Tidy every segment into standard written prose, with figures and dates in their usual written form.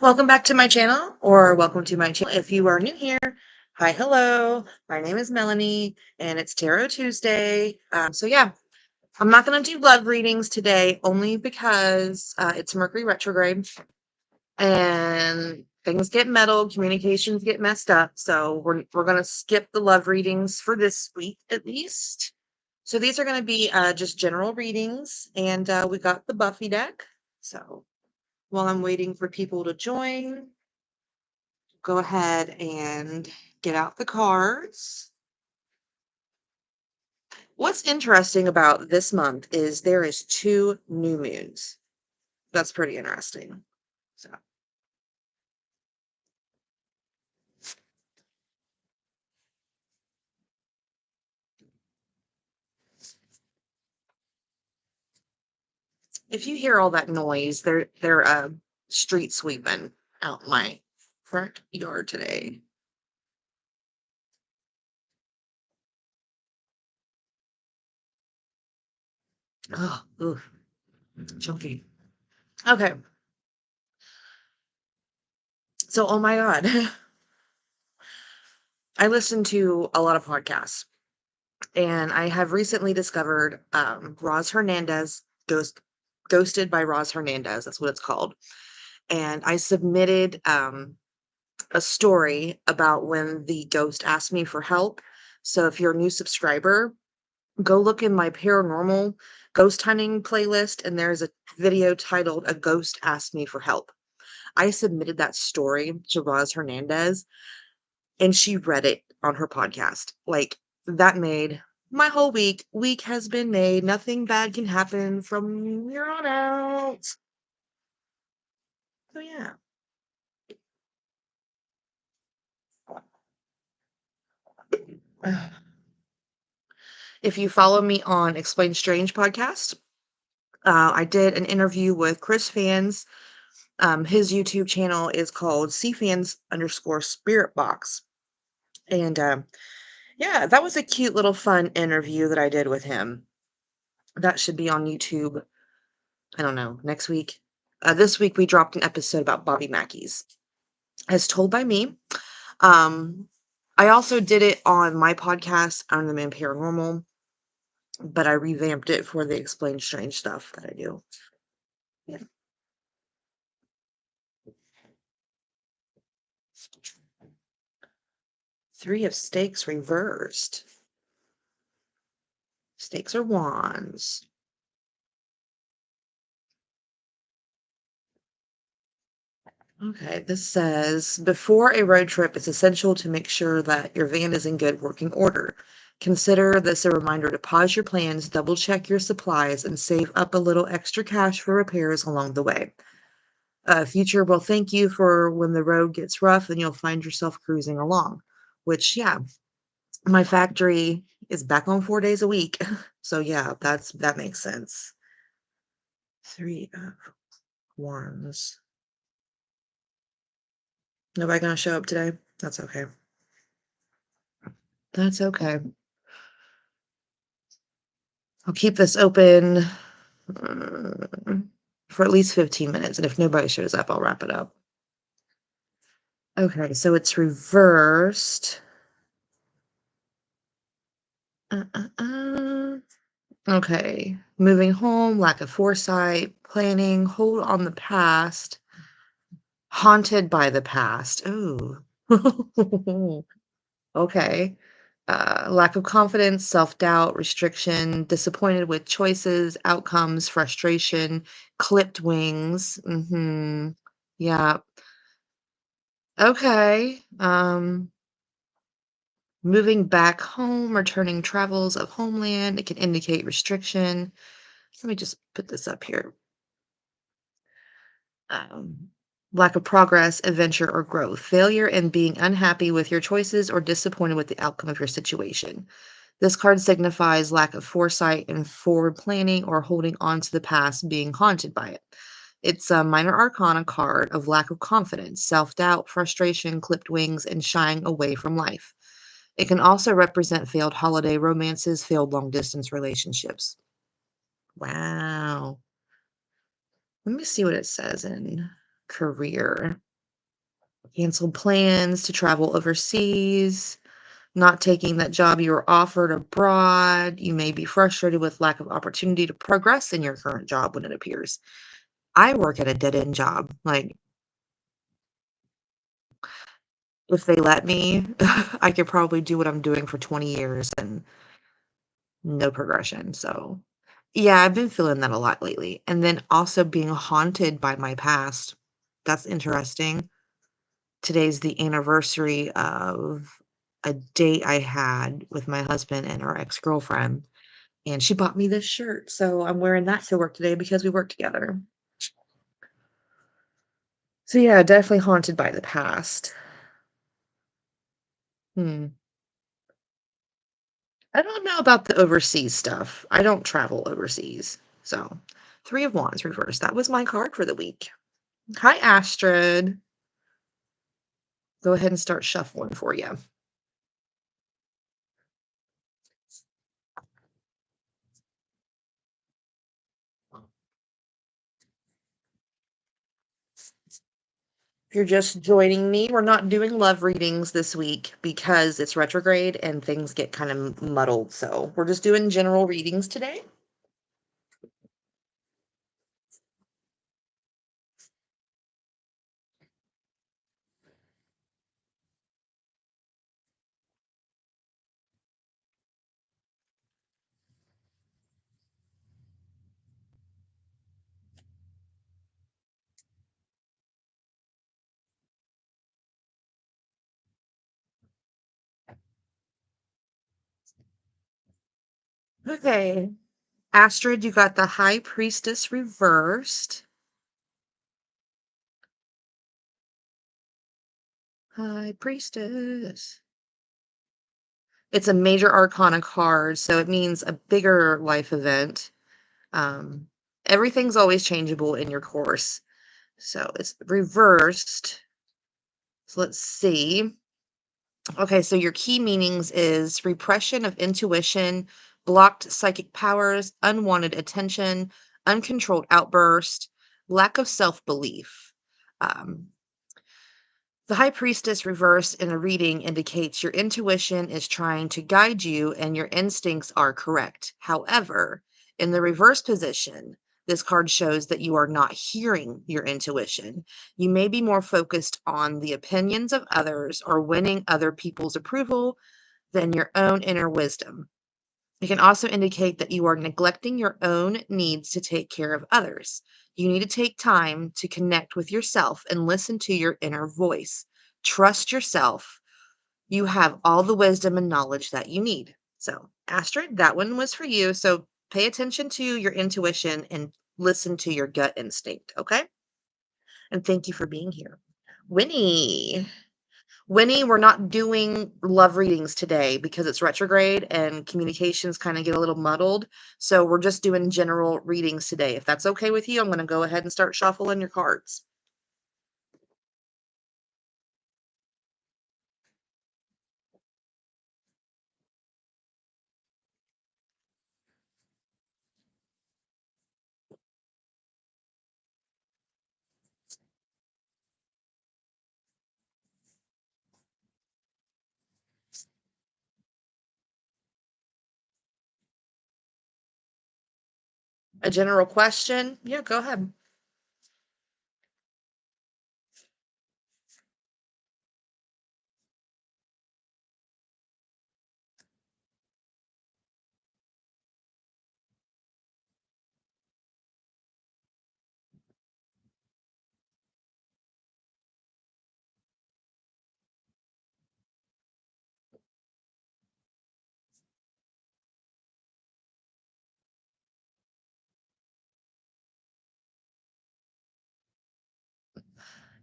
Welcome back to my channel, or welcome to my channel if you are new here. Hi, hello. My name is Melanie, and it's Tarot Tuesday. So I'm not going to do love readings today, only because it's Mercury retrograde, and things get meddled, communications get messed up. So we're going to skip the love readings for this week, at least. So these are going to be just general readings, and we got the Buffy deck. So while I'm waiting for people to join, go ahead and get out the cards. What's interesting about this month is there is 2 new moons. That's pretty interesting. So if you hear all that noise, they're street sweeping out my front yard today. Oh, ooh, chunky. Okay. So, oh my God. I listen to a lot of podcasts, and I have recently discovered Roz Hernandez, Ghosted by Roz Hernandez. That's what it's called. And I submitted a story about when the ghost asked me for help. So if you're a new subscriber, go look in my paranormal ghost hunting playlist, and there's a video titled "A Ghost Asked Me for Help." I submitted that story to Roz Hernandez, and she read it on her podcast. Like, that made my whole week. Week has been made. Nothing bad can happen from here on out. So yeah. If you follow me on Explain Strange podcast, I did an interview with Chris Fans. His YouTube channel is called cfans_spirit box. And yeah, that was a cute little fun interview that I did with him. That should be on YouTube, I don't know, next week. This week we dropped an episode about Bobby Mackey's, as told by me. Um, I also did it on my podcast, On the Man Paranormal, but I revamped it for the Explain Strange stuff that I do. Yeah. 3 of stakes reversed. Stakes or wands. Okay, this says, before a road trip, it's essential to make sure that your van is in good working order. Consider this a reminder to pause your plans, double check your supplies, and save up a little extra cash for repairs along the way. Future will thank you for when the road gets rough and you'll find yourself cruising along. Which, yeah, my factory is back on 4 days a week. So yeah, that makes sense. 3 of wands. Nobody gonna show up today? That's okay. That's okay. I'll keep this open for at least 15 minutes, and if nobody shows up, I'll wrap it up. Okay, so it's reversed. Uh, uh, uh. Okay, moving home, lack of foresight, planning, hold on the past, haunted by the past. Ooh. Okay. Lack of confidence, self-doubt, restriction, disappointed with choices, outcomes, frustration, clipped wings. Yeah. Okay. Moving back home, returning travels of homeland. It can indicate restriction. Let me just put this up here. Um, Lack of progress, adventure, or growth. Failure and being unhappy with your choices or disappointed with the outcome of your situation. This card signifies lack of foresight and forward planning or holding on to the past, being haunted by it. It's a minor arcana card of lack of confidence, self doubt, frustration, clipped wings, and shying away from life. It can also represent failed holiday romances, failed long distance relationships. Wow. Let me see what it says in career. Canceled plans to travel overseas, not taking that job you were offered abroad. You may be frustrated with lack of opportunity to progress in your current job when it appears. I work at a dead end job. Like, if they let me, I could probably do what I'm doing for 20 years and no progression. So, yeah, I've been feeling that a lot lately. And then also being haunted by my past. That's interesting. Today's the anniversary of a date I had with my husband and our ex-girlfriend, and she bought me this shirt, so I'm wearing that to work today because we work together. So, yeah, definitely haunted by the past. Hmm. I don't know about the overseas stuff. I don't travel overseas. So, 3 of Wands reversed. That was my card for the week. Hi, Astrid. Go ahead and start shuffling for you. If you're just joining me, we're not doing love readings this week because it's retrograde and things get kind of muddled. So we're just doing general readings today. Okay. Astrid, you got the High Priestess reversed. High Priestess. It's a major arcana card, so it means a bigger life event. Um, Everything's always changeable in your course. So it's reversed. So let's see. Okay, so your key meanings is repression of intuition, blocked psychic powers, unwanted attention, uncontrolled outburst, lack of self-belief. Um, the High Priestess reverse in a reading indicates your intuition is trying to guide you and your instincts are correct. However, in the reverse position, this card shows that you are not hearing your intuition. You may be more focused on the opinions of others or winning other people's approval than your own inner wisdom. It can also indicate that you are neglecting your own needs to take care of others. You need to take time to connect with yourself and listen to your inner voice. Trust yourself. You have all the wisdom and knowledge that you need. So, Astrid, that one was for you. So, pay attention to your intuition and listen to your gut instinct. Okay. And thank you for being here. Winnie. Winnie, we're not doing love readings today because it's retrograde and communications kind of get a little muddled. So we're just doing general readings today. If that's okay with you, I'm going to go ahead and start shuffling your cards. A general question? Yeah, go ahead.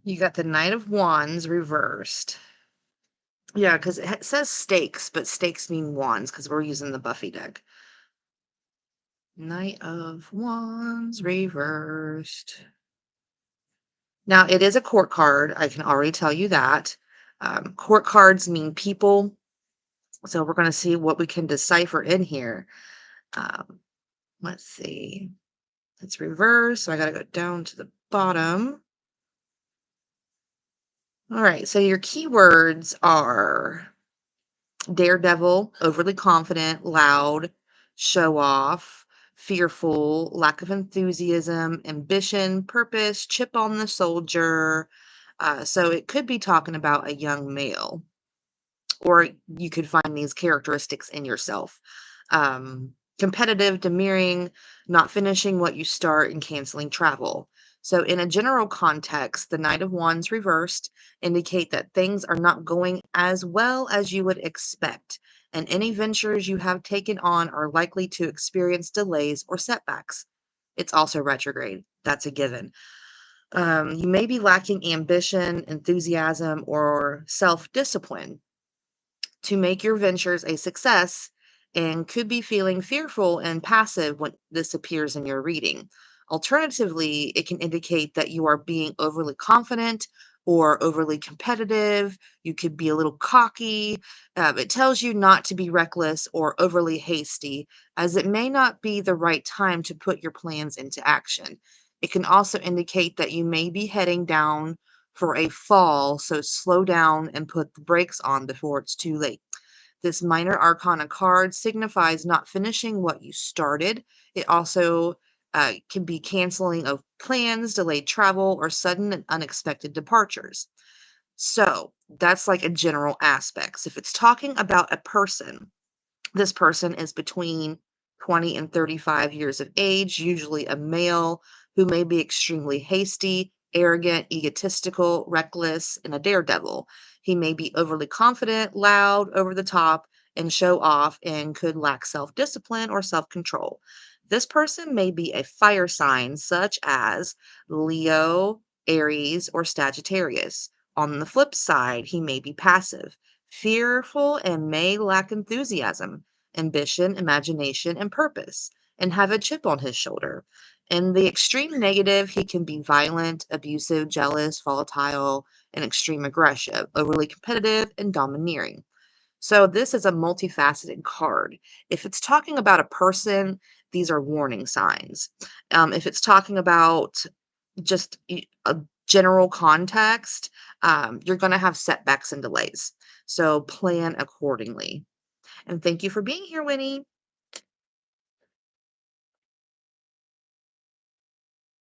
You got the Knight of Wands reversed. Yeah, because it says stakes, but stakes mean wands because we're using the Buffy deck. Knight of Wands reversed. Now, it is a court card. I can already tell you that. Court cards mean people. So we're going to see what we can decipher in here. Um, let's see. It's reverse. So I got to go down to the bottom. All right. So your keywords are daredevil, overly confident, loud, show off, fearful, lack of enthusiasm, ambition, purpose, chip on the soldier. So it could be talking about a young male, or you could find these characteristics in yourself. Competitive, demurring, not finishing what you start, and canceling travel. So, in a general context, the Knight of Wands reversed indicate that things are not going as well as you would expect, and any ventures you have taken on are likely to experience delays or setbacks. It's also retrograde. That's a given. You may be lacking ambition, enthusiasm, or self discipline to make your ventures a success and could be feeling fearful and passive when this appears in your reading. Alternatively, it can indicate that you are being overly confident or overly competitive. You could be a little cocky. It tells you not to be reckless or overly hasty, as it may not be the right time to put your plans into action. It can also indicate that you may be heading down for a fall, so slow down and put the brakes on before it's too late. This minor arcana card signifies not finishing what you started. It also can be canceling of plans, delayed travel, or sudden and unexpected departures. So that's like a general aspect. So if it's talking about a person, this person is between 20 and 35 years of age, usually a male who may be extremely hasty, arrogant, egotistical, reckless, and a daredevil. He may be overly confident, loud, over the top, and show off, and could lack self discipline or self control. This person may be a fire sign, such as Leo, Aries, or Sagittarius. On the flip side, he may be passive, fearful, and may lack enthusiasm, ambition, imagination, and purpose, and have a chip on his shoulder. In the extreme negative, he can be violent, abusive, jealous, volatile, and extreme aggressive, overly competitive, and domineering. So, this is a multifaceted card. If it's talking about a person, these are warning signs. If it's talking about just a general context, you're going to have setbacks and delays. So, plan accordingly. And thank you for being here, Winnie.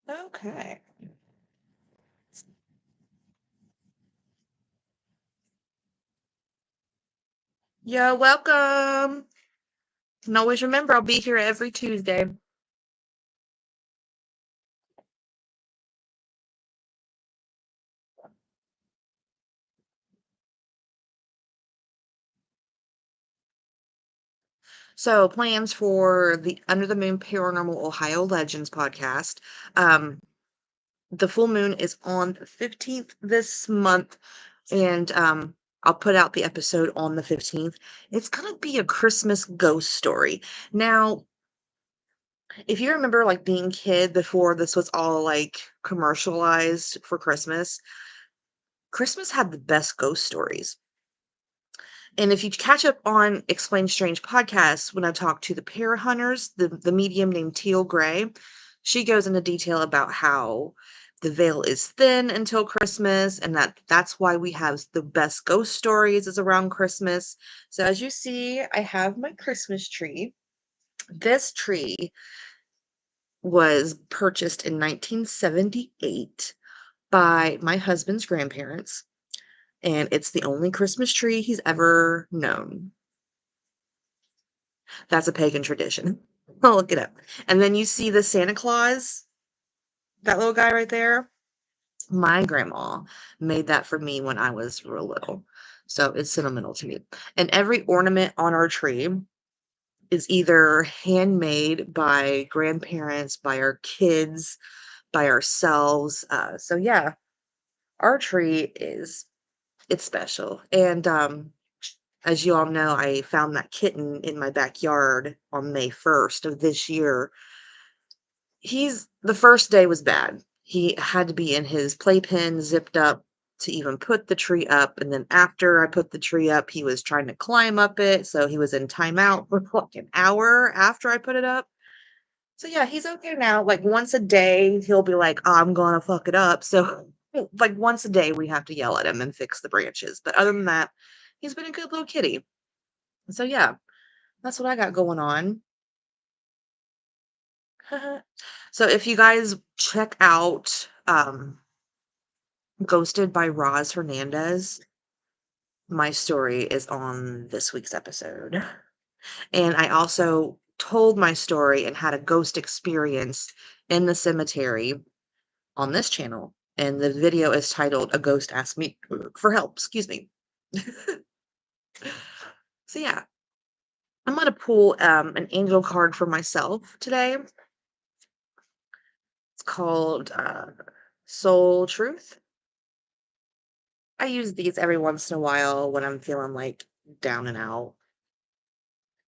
Okay. You're welcome. And always remember, I'll be here every Tuesday. So, plans for the Under the Moon Paranormal Ohio Legends podcast. Um, the full moon is on the 15th this month, and I'll put out the episode on the 15th. It's going to be a Christmas ghost story. Now, if you remember like being kid before this was all like commercialized for Christmas, Christmas had the best ghost stories. And if you catch up on Explain Strange podcasts, when I talk to the Para Hunters, the medium named Teal Gray, she goes into detail about how the veil is thin until Christmas, and that's why we have the best ghost stories is around Christmas. So as you see, I have my Christmas tree. This tree was purchased in 1978 by my husband's grandparents, and it's the only Christmas tree he's ever known. That's a pagan tradition. I'll look it up. And then you see the Santa Claus, that little guy right there. My grandma made that for me when I was real little. So it's sentimental to me. And every ornament on our tree is either handmade by grandparents, by our kids, by ourselves. So yeah, our tree is it's special. And as you all know, I found that kitten in my backyard on May 1st of this year. He's the first day was bad. He had to be in his playpen, zipped up to even put the tree up. And then after I put the tree up, he was trying to climb up it. So he was in timeout for like an hour after I put it up. So yeah, he's okay now. Like once a day, he'll be like, oh, I'm gonna fuck it up. So Well, like once a day, we have to yell at him and fix the branches. But other than that, he's been a good little kitty. So yeah, that's what I got going on. So if you guys check out Ghosted by Roz Hernandez, my story is on this week's episode. And I also told my story and had a ghost experience in the cemetery on this channel. And the video is titled A Ghost Asked Me for Help. Excuse me. So yeah, I'm gonna pull an angel card for myself today. It's called Soul Truth. I use these every once in a while when I'm feeling like down and out.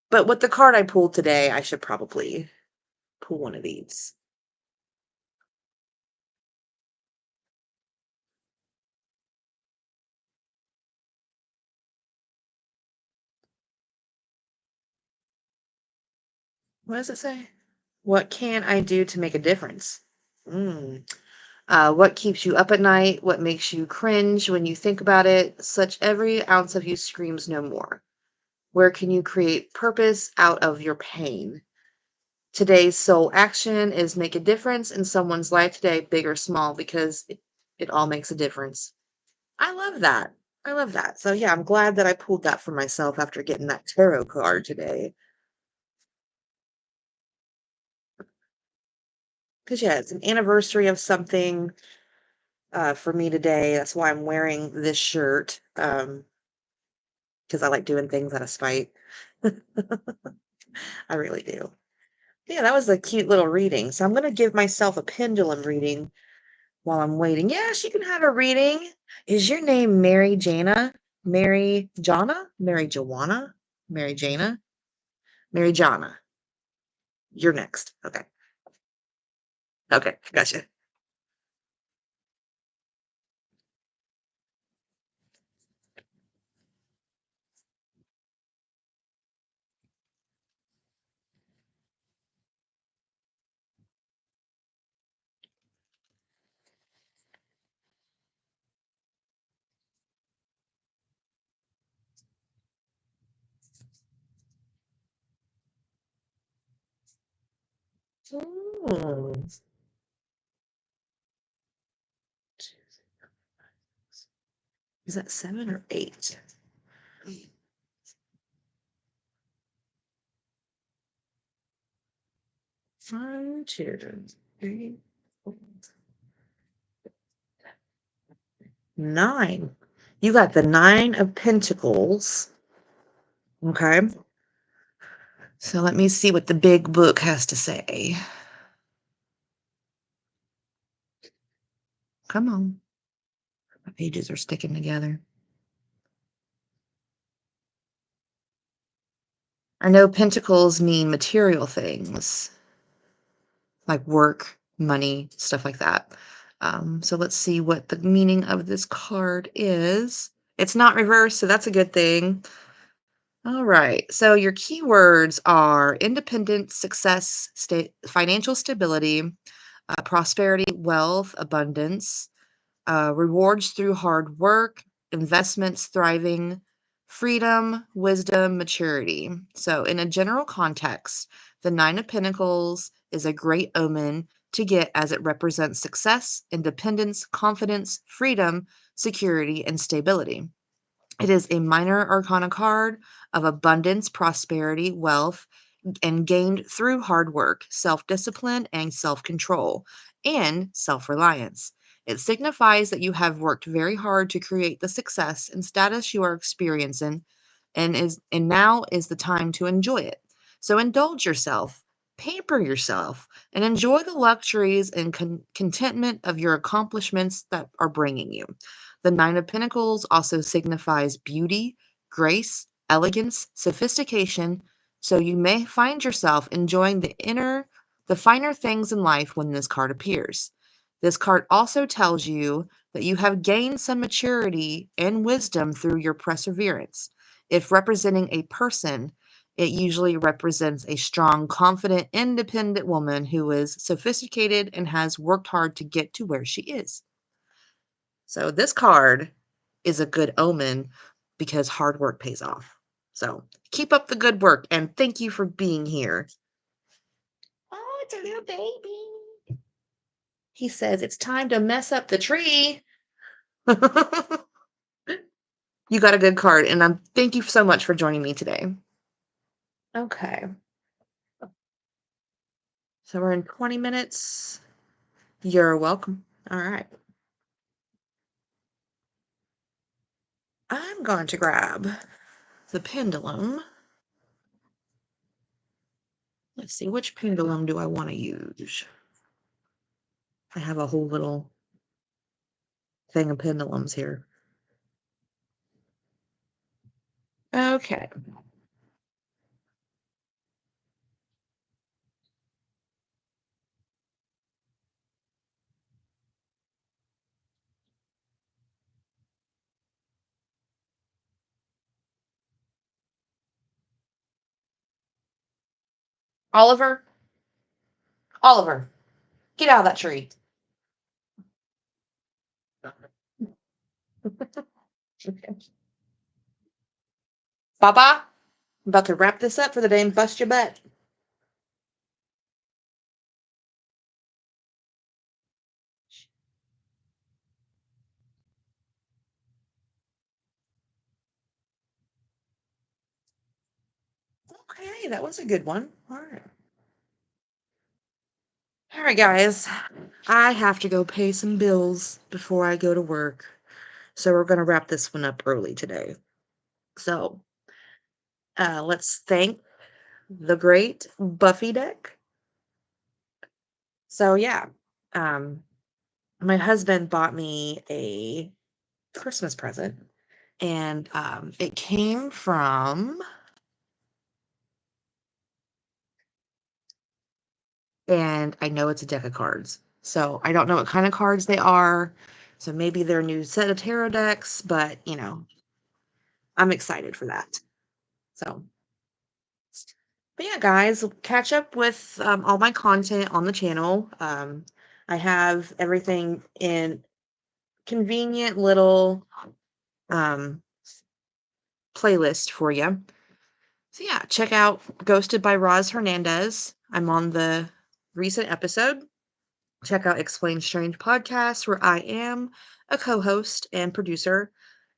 But with the card I pulled today, I should probably pull one of these. What does it say? What can I do to make a difference? Mm. What keeps you up at night? What makes you cringe when you think about it? Such every ounce of you screams no more. Where can you create purpose out of your pain? Today's sole action is make a difference in someone's life today, big or small, because it all makes a difference. I love that. I love that. So yeah, I'm glad that I pulled that for myself after getting that tarot card today. Because yeah, it's an anniversary of something for me today. That's why I'm wearing this shirt. Because I like doing things out of spite. I really do. Yeah, that was a cute little reading. So I'm gonna give myself a pendulum reading while I'm waiting. Yes, you can have a reading. Is your name Mary Jana? Mary Jana? Mary Joanna? Mary Jana? Mary Jana. You're next. Okay. Okay. Gotcha. Ooh. Is that 7 or 8? 1, 2, 3, 4, 9. You got the 9 of Pentacles. Okay. So let me see what the big book has to say. Come on. My pages are sticking together. I know pentacles mean material things like work, money, stuff like that. So let's see what the meaning of this card is. It's not reversed, so that's a good thing. All right. So your keywords are independence, success, financial stability, prosperity, wealth, abundance, rewards through hard work, investments, thriving, freedom, wisdom, maturity. So, in a general context, the Nine of Pentacles is a great omen to get as it represents success, independence, confidence, freedom, security, and stability. It is a minor arcana card of abundance, prosperity, wealth, and gained through hard work, self discipline, and self control, and self reliance. It signifies that you have worked very hard to create the success and status you are experiencing, and now is the time to enjoy it. So indulge yourself, pamper yourself, and enjoy the luxuries and contentment of your accomplishments that are bringing you. The Nine of Pentacles also signifies beauty, grace, elegance, sophistication, so you may find yourself enjoying the finer things in life when this card appears. This card also tells you that you have gained some maturity and wisdom through your perseverance. If representing a person, it usually represents a strong, confident, independent woman who is sophisticated and has worked hard to get to where she is. So this card is a good omen because hard work pays off. So keep up the good work and thank you for being here. Oh, it's a little baby. He says it's time to mess up the tree. You got a good card, and thank you so much for joining me today. Okay. So we're in 20 minutes. You're welcome. All right. I'm going to grab the pendulum. Let's see, which pendulum do I want to use? I have a whole little thing of pendulums here. Okay. Oliver, Oliver, get out of that tree. Okay. Baba, I'm about to wrap this up for the day and bust your butt. Okay, that was a good one. All right. All right, guys. I have to go pay some bills before I go to work. So we're going to wrap this one up early today. So let's thank the great Buffy deck. So, yeah, um, my husband bought me a Christmas present, and it came from, and I know it's a deck of cards. So I don't know what kind of cards they are. So maybe they're a new set of tarot decks, but I'm excited for that. So, but yeah, guys, catch up with all my content on the channel. I have everything in convenient little um, playlist for you. So yeah, check out Ghosted by Roz Hernandez. I'm on the recent episode. Check out Explain Strange podcast, where I am a co-host and producer,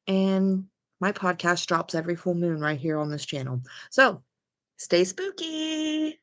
and my podcast drops every full moon right here on this channel. So stay spooky.